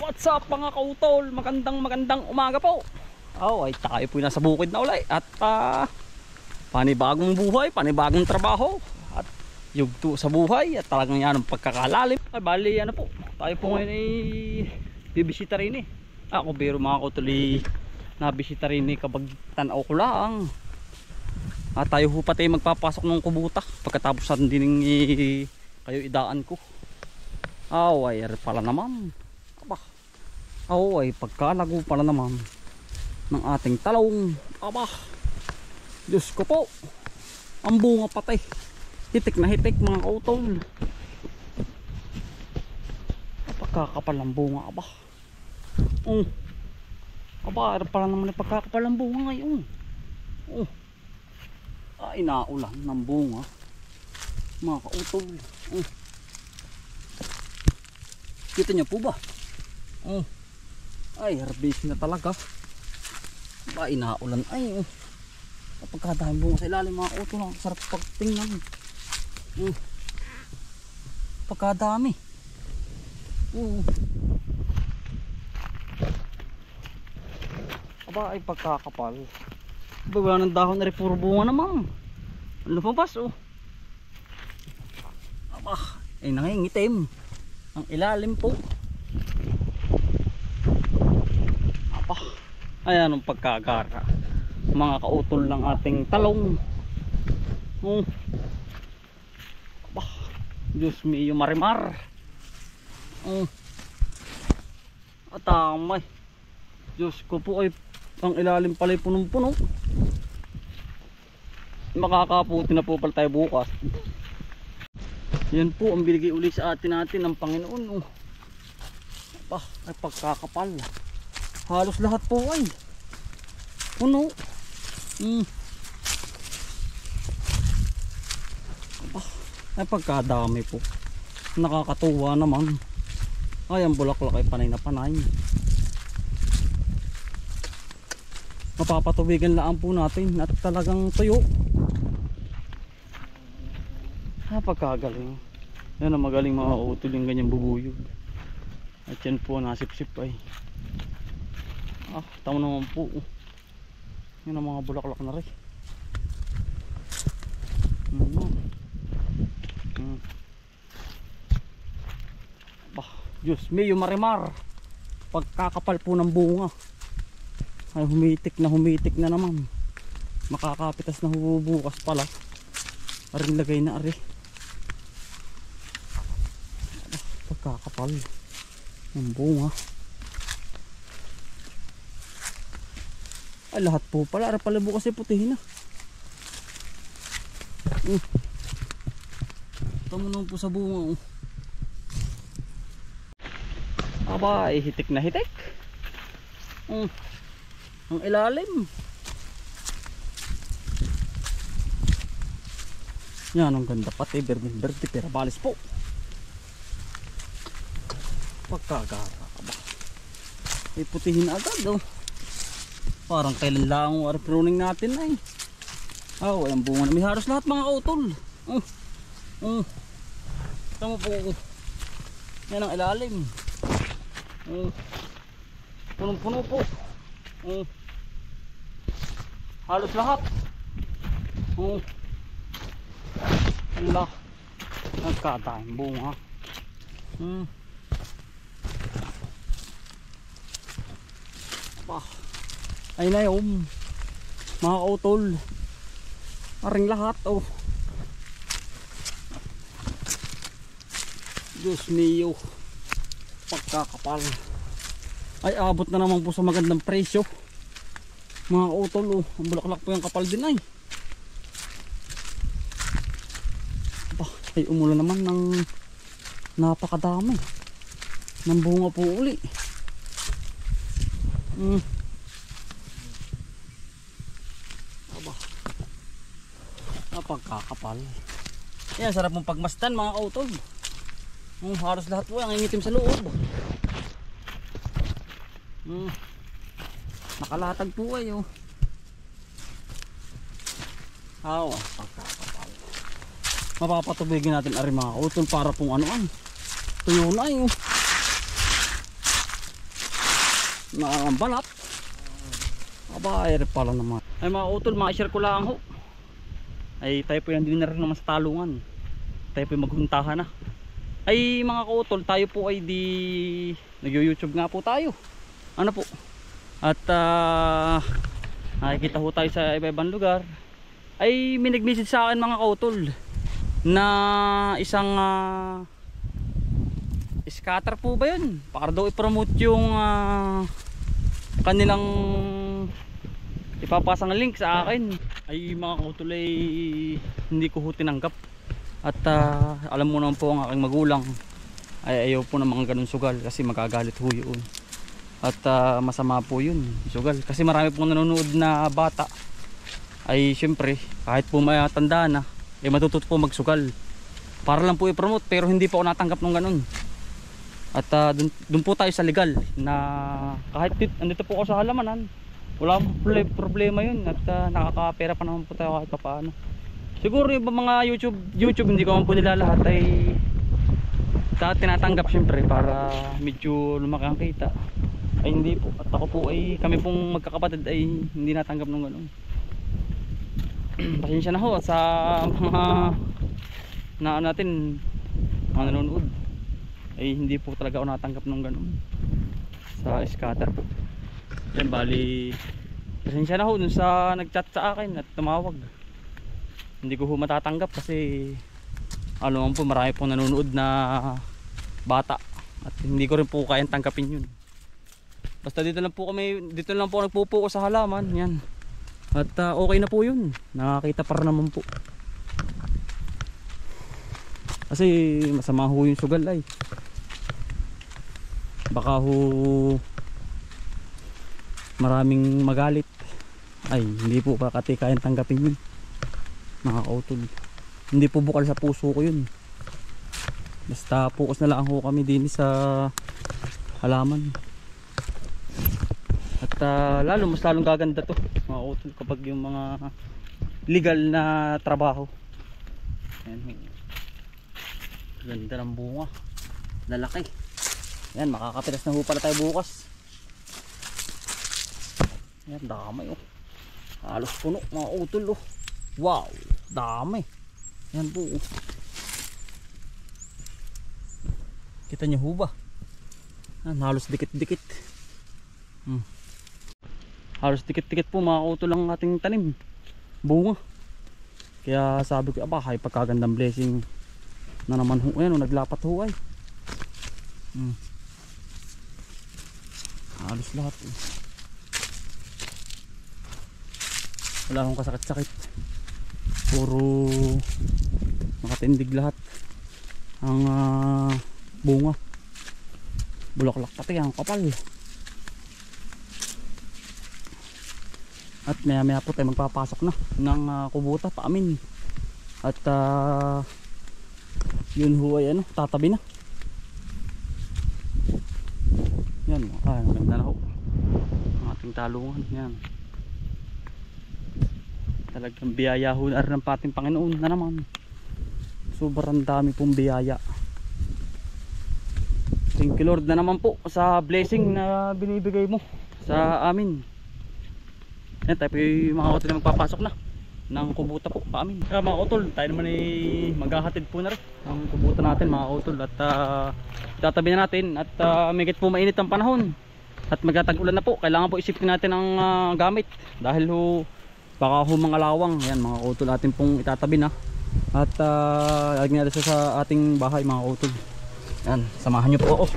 What's up mga kautol? Magandang umaga po. Ay tayo po nasa bukid na ulit. At panibagong buhay, panibagong trabaho. At yugto sa buhay. At talagang yan ang pagkakalalim. Ay bali ano po, tayo po ngayon ay bibisita rin eh. Ako biro mga kautol nabisita rin eh kapag tanaw ko lang. At tayo ho pati magpapasok ng kubutak. Pagkatapos natin din kayo idaan ko. Ay pala naman. Ay pagkalago pala naman ng ating talong. Diyos ko po, ang bunga patay, hitik na hitik mga kautol. Pagkakapal ng bunga. Pala naman yung pagkakapal ng bunga ngayon. Inaulan ng bunga mga kautol. Kita niyo po ba? Ay harvest na talaga. Inaulan ay pagkadami bunga sa ilalim mga kautol, ang sarap pagtingnan. Pagkadami. Ay pagkakapal. Wala ng dahon na rin, puro bunga naman. Lumabas ay nangingitim ang ilalim po. Ayan ang pagkagara mga kautol ng ating talong. Diyos mio marimar. Atamay, Diyos ko po, ay ang ilalim pala punong-puno. Makakaputi na po pala tayo bukas. Yan po ang binigay uli sa atin ng Panginoon. Ay pagkakapal. Halos lahat po ay puno. Ay pagkadami po. Nakakatuwa naman. Ay ang bulaklak ay panay na panay. Mapapatubigan lang po natin at talagang tuyo. Pagkagaling. Yan ang magaling mga utol yung ganyang bubuyog. At yan po nasip-sip ay. Tama naman po. Yan ang mga bulaklak na rin. Diyos mio marimar. Pagkakapal po ng bunga ay humitik na naman. Makakapitas na hububukas pala. Aring lagay na ari. Pagkakapal ng bunga. Ay lahat po pala. Ara pala bukas ay putihin na. Tama naman po sa bunga. Ay hitik na hitik. Ang ilalim. Yan ang ganda pati. Berde pirabalis po. Pagkagara ay putihin agad parang kailan lang ang pruning natin ay. Ay ang bunga na may haros lahat mga kautol. Tama po. Yan ang ilalim. Punong-puno po. Halos lahat. Allah. Nagkatayang bunga. Ay na yun mga kautol, aring lahat Diyos mio, pagkakapal. Ay abot na naman po sa magandang presyo mga kautol. Ang bulaklak po yung kapal din ay. Ay umulan naman ng napakadami ng bunga po uli. Pagkakapal. Yan sarap mong pagmasdan mga kautol. Halos lahat po ang ingitim sa loob. Nakalatag po ay pagkakapal. Mapapatubigin natin ari mga kautol para pong tuyo na balat. Aba, ay pala naman. Ay mga utol, mga share ko lang ho. Ay tayo po yan din na rin naman sa talungan. Tayo po maghuntahan na. Ay mga kautol, tayo po ay di nag-YouTube nga po tayo. Ano po? At nakikita ho tayo sa iba-ibang lugar. Ay may nag-message sa akin mga kautol na isang scatter po ba yun? Para daw i-promote yung kanilang ipapasang link sa akin. Ay mga kautol, ay hindi ko ho tinanggap. At alam mo naman po ang aking magulang ay ayaw po ng mga ganun sugal kasi magagalit ho yun. At masama po yun, sugal. Kasi marami pong nanonood na bata. Ay syempre, kahit po matanda na, ay matututo po magsugal. Para lang po i-promote, pero hindi po ako natanggap ng ganun. At dun po tayo sa legal na kahit andito po ako sa halamanan, wala problema yun. At nakakapera pa naman po tayo kahit paano. Siguro yung mga YouTube hindi ko man po nila lahat ay tinatanggap syempre para medyo lumaki ang kita. Ay hindi po, at ako po ay kami pong magkakapatid ay hindi natanggap ng ganun. Pasensya na ho sa mga natin mga nanonood, ay hindi po talaga ako natanggap ng ganun sa scatter po. Yan, bali pasensya na ho dun sa nagchat sa akin at tumawag. Hindi ko ho matatanggap kasi ano man po, marami pong nanonood na bata at hindi ko rin po kayang tanggapin yun. Basta dito lang po nagpupuko sa halaman yan. At okay na po yun, nakakita para naman po. Kasi masama ho yung sugal ay baka ho maraming magalit. Ay hindi po kakati kayang tanggapin yun mga kautol. Hindi po bukal sa puso ko yun. Basta focus na lang ho kami din sa halaman. At lalo mas lalong gaganda to mga kautol kapag yung mga legal na trabaho. Ayan, ganda ng bunga, lalaki. Yan, makakapitas na ho pala tayo bukas. Yan, dami oh, halos puno mga utol oh. Wow, dami. Yan po oh. Kita nyo ho ba? Yan, halos dikit-dikit. Halos dikit-dikit po mga utol ang ating tanim, bunga. Kaya sabi ko, aba, hay pagkagandang blessing na naman ho. Ayan, naglapat ho ay. Halos lahat eh. Wala akong kasakit-sakit. Puro makatindig lahat ang bunga. Bulaklak pati ang kapal. At maya maya po tayo magpapasok na ng kubuta pa amin. At yun ho ay tatabi na. Yan, maganda na ho ang ating talungan. Yan, talagang biyaya ho na rin ng pating Panginoon na naman. Sobrang dami pong biyaya. Thank you Lord na naman po sa blessing na binibigay mo sa amin. Yan, tayo po yung mga utol na magpapasok na ng kubuta po pa amin. Kaya mga utol, tayo naman ay maghahatid po na rin ang kubuta natin mga utol. At itatabi na natin. At megit po mainit ang panahon at magtatag-ulan na po. Kailangan po isipin natin ang gamit dahil ho baka ho mga lawang. Yan mga utol, atin pong itatabi na. At lagyan natin sa ating bahay mga utol. Yan, samahan nyo po.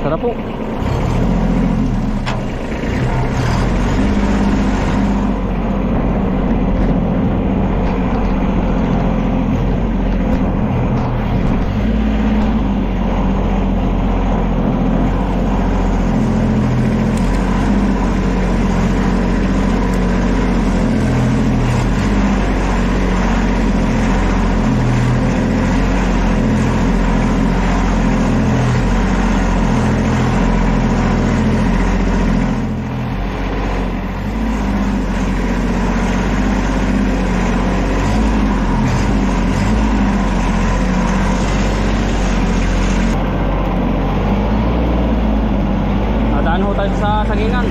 Sarap po. ho tayo sa sagingan.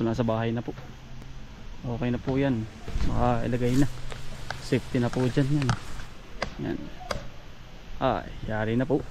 Nasa bahay na po. Okay na po yan. Ilagay na. Safety na po dyan yan. Yan. Yari na po.